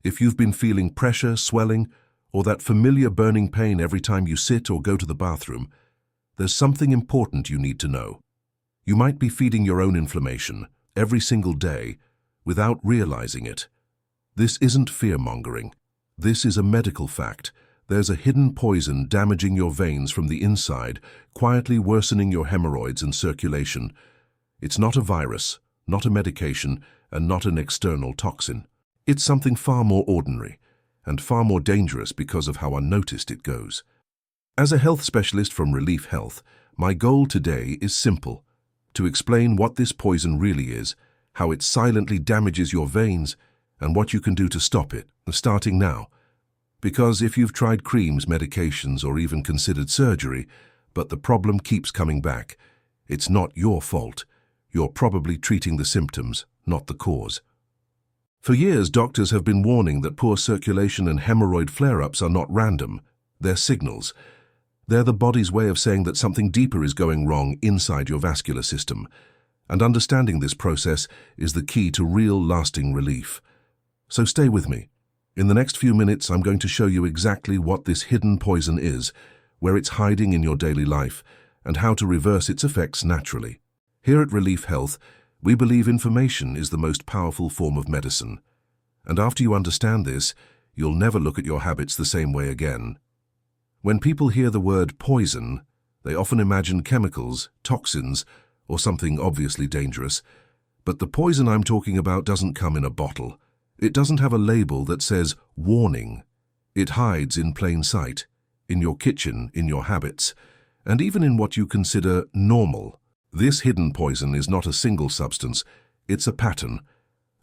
If you've been feeling pressure, swelling, or that familiar burning pain every time you sit or go to the bathroom, there's something important you need to know. You might be feeding your own inflammation every single day without realizing it. This isn't fear-mongering. This is a medical fact. There's a hidden poison damaging your veins from the inside, quietly worsening your hemorrhoids and circulation. It's not a virus, not a medication, and not an external toxin. It's something far more ordinary and far more dangerous because of how unnoticed it goes. As a health specialist from Relief Health, my goal today is simple: to explain what this poison really is, how it silently damages your veins, and what you can do to stop it, starting now. Because if you've tried creams, medications, or even considered surgery, but the problem keeps coming back, it's not your fault. You're probably treating the symptoms, not the cause. For years, doctors have been warning that poor circulation and hemorrhoid flare-ups are not random. They're signals. They're the body's way of saying that something deeper is going wrong inside your vascular system. And understanding this process is the key to real, lasting relief. So stay with me. In the next few minutes, I'm going to show you exactly what this hidden poison is, where it's hiding in your daily life, and how to reverse its effects naturally. Here at Relief Health, we believe information is the most powerful form of medicine. And after you understand this, you'll never look at your habits the same way again. When people hear the word poison, they often imagine chemicals, toxins, or something obviously dangerous. But the poison I'm talking about doesn't come in a bottle. It doesn't have a label that says warning. It hides in plain sight, in your kitchen, in your habits, and even in what you consider normal. This hidden poison is not a single substance, it's a pattern,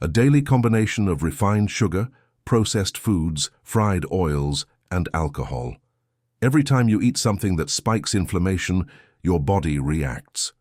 a daily combination of refined sugar, processed foods, fried oils, and alcohol. Every time you eat something that spikes inflammation, your body reacts.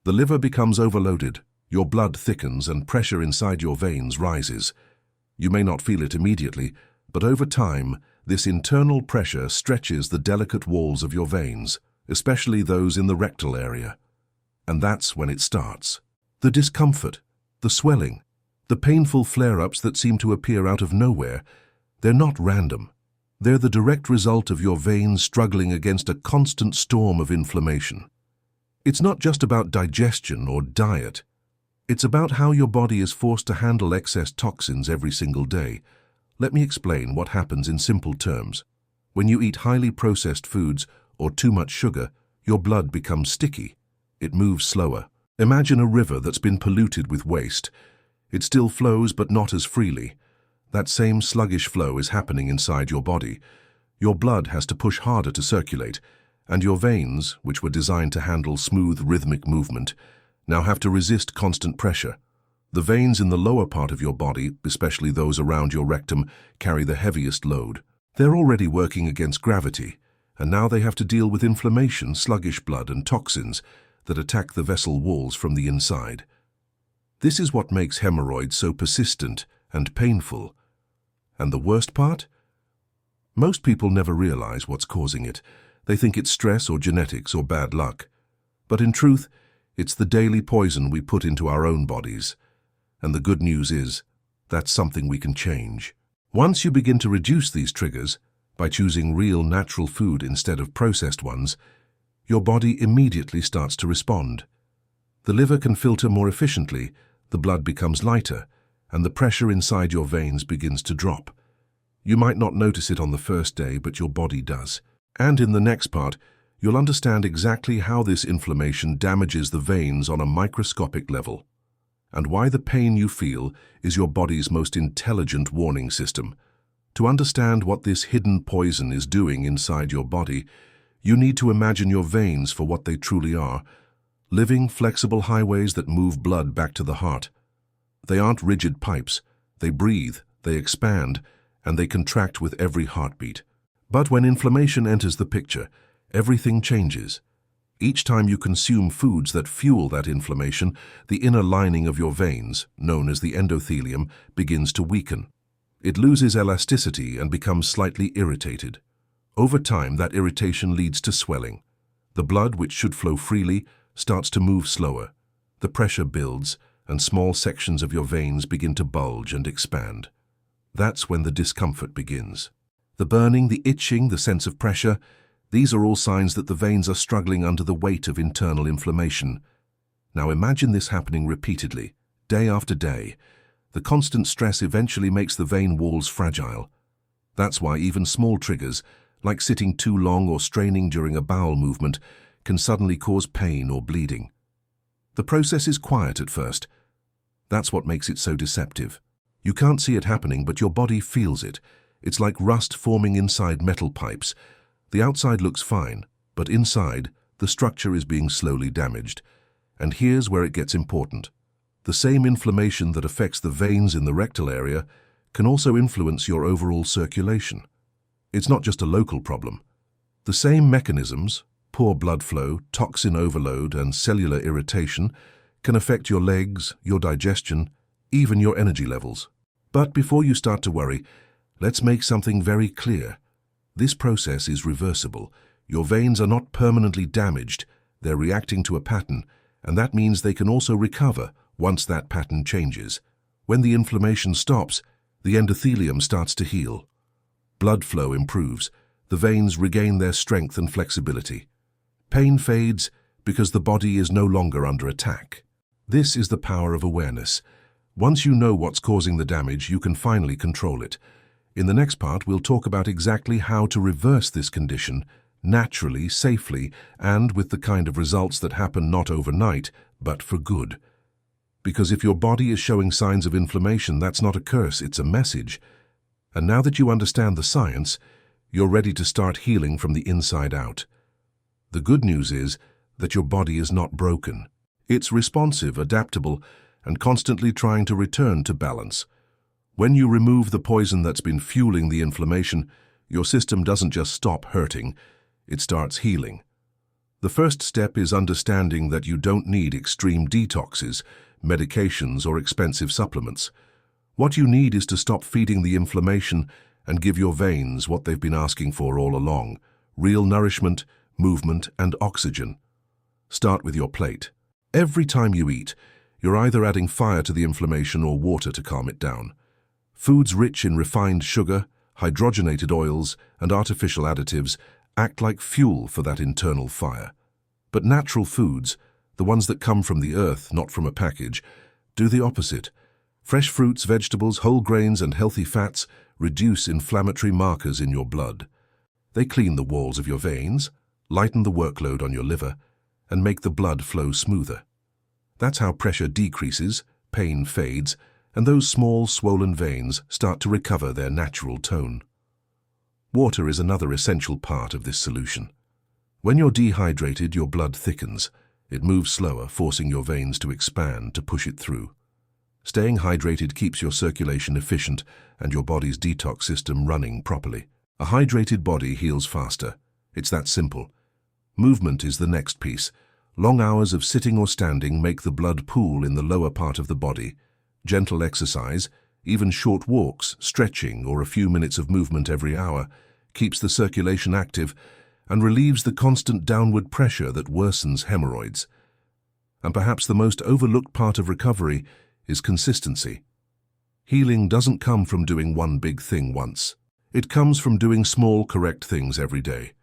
The liver becomes overloaded, your blood thickens, and pressure inside your veins rises. You may not feel it immediately, but over time, this internal pressure stretches the delicate walls of your veins, especially those in the rectal area. And that's when it starts. The discomfort, the swelling, the painful flare-ups that seem to appear out of nowhere, they're not random. They're the direct result of your veins struggling against a constant storm of inflammation. It's not just about digestion or diet. It's about how your body is forced to handle excess toxins every single day. Let me explain what happens in simple terms. When you eat highly processed foods or too much sugar, your blood becomes sticky. It moves slower. Imagine a river that's been polluted with waste. It still flows, but not as freely. That same sluggish flow is happening inside your body. Your blood has to push harder to circulate, and your veins, which were designed to handle smooth, rhythmic movement, now have to resist constant pressure. The veins in the lower part of your body, especially those around your rectum, carry the heaviest load. They're already working against gravity, and now they have to deal with inflammation, sluggish blood, and toxins that attack the vessel walls from the inside. This is what makes hemorrhoids so persistent and painful. And the worst part? Most people never realize what's causing it. They think it's stress or genetics or bad luck. But in truth, it's the daily poison we put into our own bodies. And the good news is, that's something we can change. Once you begin to reduce these triggers, by choosing real natural food instead of processed ones, your body immediately starts to respond. The liver can filter more efficiently, the blood becomes lighter, and the pressure inside your veins begins to drop. You might not notice it on the first day, but your body does. And in the next part, you'll understand exactly how this inflammation damages the veins on a microscopic level, and why the pain you feel is your body's most intelligent warning system. To understand what this hidden poison is doing inside your body, you need to imagine your veins for what they truly are: living, flexible highways that move blood back to the heart. They aren't rigid pipes. They breathe, they expand, and they contract with every heartbeat. But when inflammation enters the picture, everything changes. Each time you consume foods that fuel that inflammation, the inner lining of your veins, known as the endothelium, begins to weaken. It loses elasticity and becomes slightly irritated. Over time, that irritation leads to swelling. The blood, which should flow freely, starts to move slower. The pressure builds, and small sections of your veins begin to bulge and expand. That's when the discomfort begins. The burning, the itching, the sense of pressure, these are all signs that the veins are struggling under the weight of internal inflammation. Now imagine this happening repeatedly, day after day. The constant stress eventually makes the vein walls fragile. That's why even small triggers, like sitting too long or straining during a bowel movement, can suddenly cause pain or bleeding. The process is quiet at first. That's what makes it so deceptive. You can't see it happening, but your body feels it. It's like rust forming inside metal pipes. The outside looks fine, but inside, the structure is being slowly damaged. And here's where it gets important. The same inflammation that affects the veins in the rectal area can also influence your overall circulation. It's not just a local problem. The same mechanisms, poor blood flow, toxin overload, and cellular irritation, can affect your legs, your digestion, even your energy levels. But before you start to worry, let's make something very clear. This process is reversible. Your veins are not permanently damaged. They're reacting to a pattern, and that means they can also recover once that pattern changes. When the inflammation stops, the endothelium starts to heal. Blood flow improves. The veins regain their strength and flexibility. Pain fades because the body is no longer under attack. This is the power of awareness. Once you know what's causing the damage, you can finally control it. In the next part, we'll talk about exactly how to reverse this condition naturally, safely, and with the kind of results that happen not overnight, but for good. Because if your body is showing signs of inflammation, that's not a curse, it's a message. And now that you understand the science, you're ready to start healing from the inside out. The good news is that your body is not broken. It's responsive, adaptable, and constantly trying to return to balance. When you remove the poison that's been fueling the inflammation, your system doesn't just stop hurting, it starts healing. The first step is understanding that you don't need extreme detoxes, medications, or expensive supplements. What you need is to stop feeding the inflammation and give your veins what they've been asking for all along: real nourishment, movement, and oxygen. Start with your plate. Every time you eat, you're either adding fire to the inflammation or water to calm it down. Foods rich in refined sugar, hydrogenated oils, and artificial additives act like fuel for that internal fire. But natural foods, the ones that come from the earth, not from a package, do the opposite. Fresh fruits, vegetables, whole grains, and healthy fats reduce inflammatory markers in your blood. They clean the walls of your veins, lighten the workload on your liver, and make the blood flow smoother. That's how pressure decreases, pain fades, and those small, swollen veins start to recover their natural tone. Water is another essential part of this solution. When you're dehydrated, your blood thickens. It moves slower, forcing your veins to expand to push it through. Staying hydrated keeps your circulation efficient and your body's detox system running properly. A hydrated body heals faster. It's that simple. Movement is the next piece. Long hours of sitting or standing make the blood pool in the lower part of the body. Gentle exercise, even short walks, stretching, or a few minutes of movement every hour, keeps the circulation active and relieves the constant downward pressure that worsens hemorrhoids. And perhaps the most overlooked part of recovery is consistency. Healing doesn't come from doing one big thing once. It comes from doing small, correct things every day.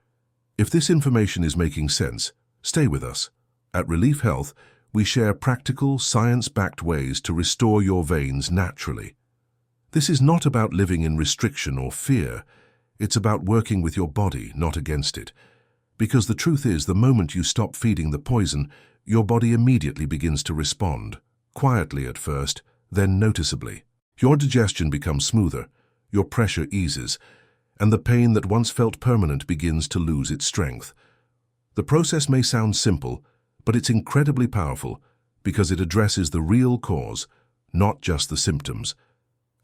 If this information is making sense, stay with us. At Relief Health, we share practical, science-backed ways to restore your veins naturally. This is not about living in restriction or fear. It's about working with your body, not against it. Because the truth is, the moment you stop feeding the poison, your body immediately begins to respond. Quietly at first, then noticeably. Your digestion becomes smoother, your pressure eases, and the pain that once felt permanent begins to lose its strength. The process may sound simple, but it's incredibly powerful because it addresses the real cause, not just the symptoms.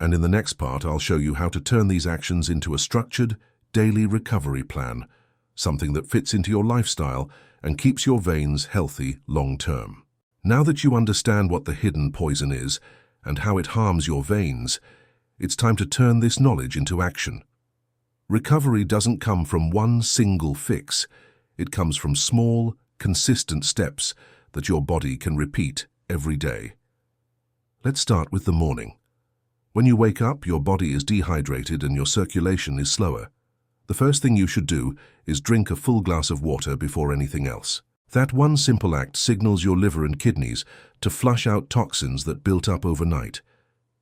And in the next part, I'll show you how to turn these actions into a structured, daily recovery plan, something that fits into your lifestyle and keeps your veins healthy long-term. Now that you understand what the hidden poison is and how it harms your veins, it's time to turn this knowledge into action. Recovery doesn't come from one single fix. It comes from small, consistent steps that your body can repeat every day. Let's start with the morning. When you wake up, your body is dehydrated and your circulation is slower. The first thing you should do is drink a full glass of water before anything else. That one simple act signals your liver and kidneys to flush out toxins that built up overnight.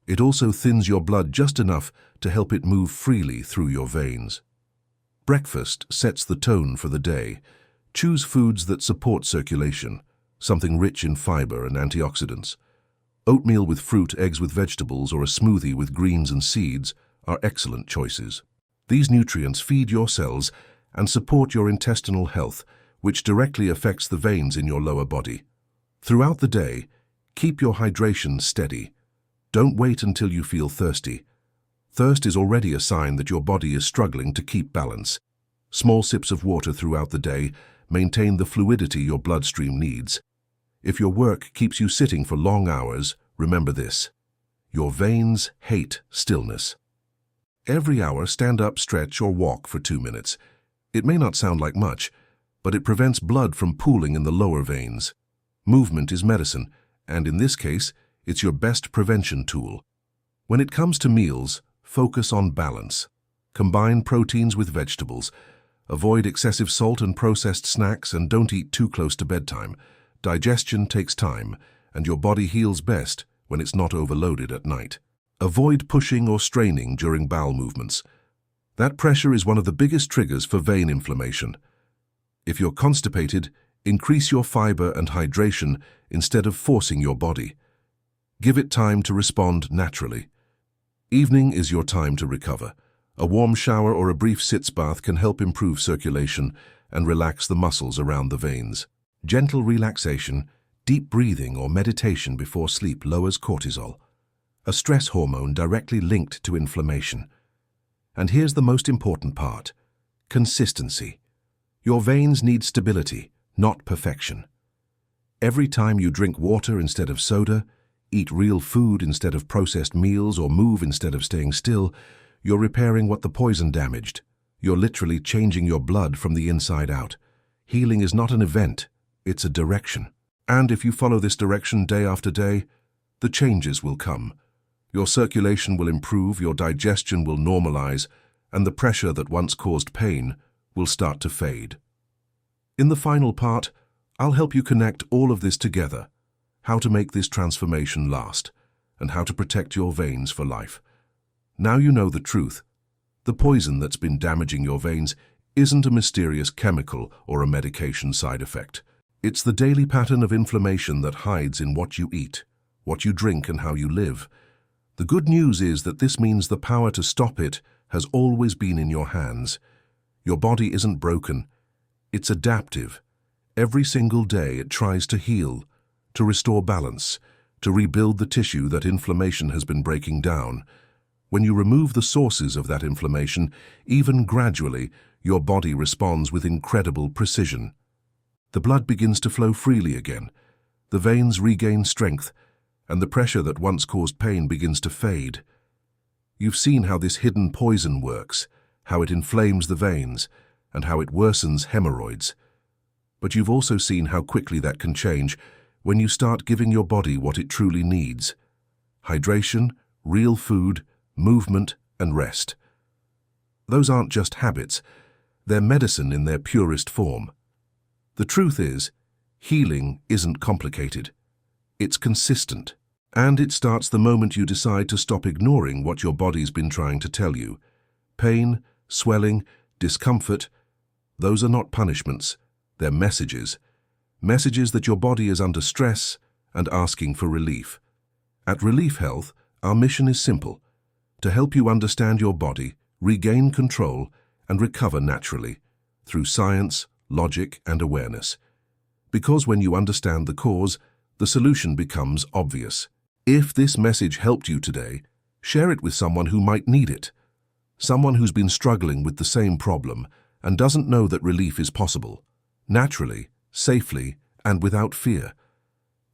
It also thins your blood just enough to help it move freely through your veins. Breakfast sets the tone for the day. Choose foods that support circulation, something rich in fiber and antioxidants. Oatmeal with fruit, eggs with vegetables, or a smoothie with greens and seeds are excellent choices. These nutrients feed your cells and support your intestinal health, which directly affects the veins in your lower body. Throughout the day, keep your hydration steady. Don't wait until you feel thirsty. Thirst is already a sign that your body is struggling to keep balance. Small sips of water throughout the day maintain the fluidity your bloodstream needs. If your work keeps you sitting for long hours, remember this: your veins hate stillness. Every hour, stand up, stretch, or walk for 2 minutes. It may not sound like much, but it prevents blood from pooling in the lower veins. Movement is medicine, and in this case, it's your best prevention tool. When it comes to meals, focus on balance. Combine proteins with vegetables. Avoid excessive salt and processed snacks, and don't eat too close to bedtime. Digestion takes time, and your body heals best when it's not overloaded at night. Avoid pushing or straining during bowel movements. That pressure is one of the biggest triggers for vein inflammation. If you're constipated, increase your fiber and hydration instead of forcing your body. Give it time to respond naturally. Evening is your time to recover. A warm shower or a brief sitz bath can help improve circulation and relax the muscles around the veins. Gentle relaxation, deep breathing, or meditation before sleep lowers cortisol, a stress hormone directly linked to inflammation. And here's the most important part: consistency. Your veins need stability, not perfection. Every time you drink water instead of soda, eat real food instead of processed meals, or move instead of staying still, you're repairing what the poison damaged. You're literally changing your blood from the inside out. Healing is not an event, it's a direction. And if you follow this direction day after day, the changes will come. Your circulation will improve, your digestion will normalize, and the pressure that once caused pain will start to fade. In the final part, I'll help you connect all of this together: how to make this transformation last, and how to protect your veins for life. Now you know the truth. The poison that's been damaging your veins isn't a mysterious chemical or a medication side effect. It's the daily pattern of inflammation that hides in what you eat, what you drink, and how you live. The good news is that this means the power to stop it has always been in your hands. Your body isn't broken. It's adaptive. Every single day it tries to heal, to restore balance, to rebuild the tissue that inflammation has been breaking down. When you remove the sources of that inflammation, even gradually, your body responds with incredible precision. The blood begins to flow freely again, the veins regain strength, and the pressure that once caused pain begins to fade. You've seen how this hidden poison works, how it inflames the veins, and how it worsens hemorrhoids. But you've also seen how quickly that can change when you start giving your body what it truly needs: hydration, real food, movement, and rest. Those aren't just habits, they're medicine in their purest form. The truth is, healing isn't complicated. It's consistent. And it starts the moment you decide to stop ignoring what your body's been trying to tell you. Pain, swelling, discomfort, those are not punishments, they're messages. Messages that your body is under stress and asking for relief. At Relief Health, our mission is simple: to help you understand your body, regain control, and recover naturally, through science, logic, and awareness. Because when you understand the cause, the solution becomes obvious. If this message helped you today, share it with someone who might need it. Someone who's been struggling with the same problem and doesn't know that relief is possible, naturally, safely, and without fear.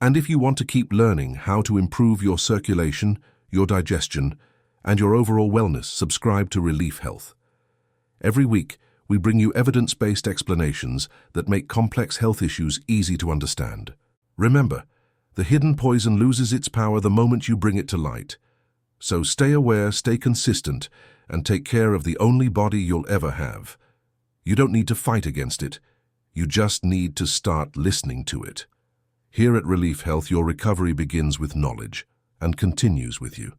And if you want to keep learning how to improve your circulation, your digestion, and your overall wellness, subscribe to Relief Health. Every week, we bring you evidence-based explanations that make complex health issues easy to understand. Remember, the hidden poison loses its power the moment you bring it to light. So stay aware, stay consistent, and take care of the only body you'll ever have. You don't need to fight against it. You just need to start listening to it. Here at Relief Health, your recovery begins with knowledge and continues with you.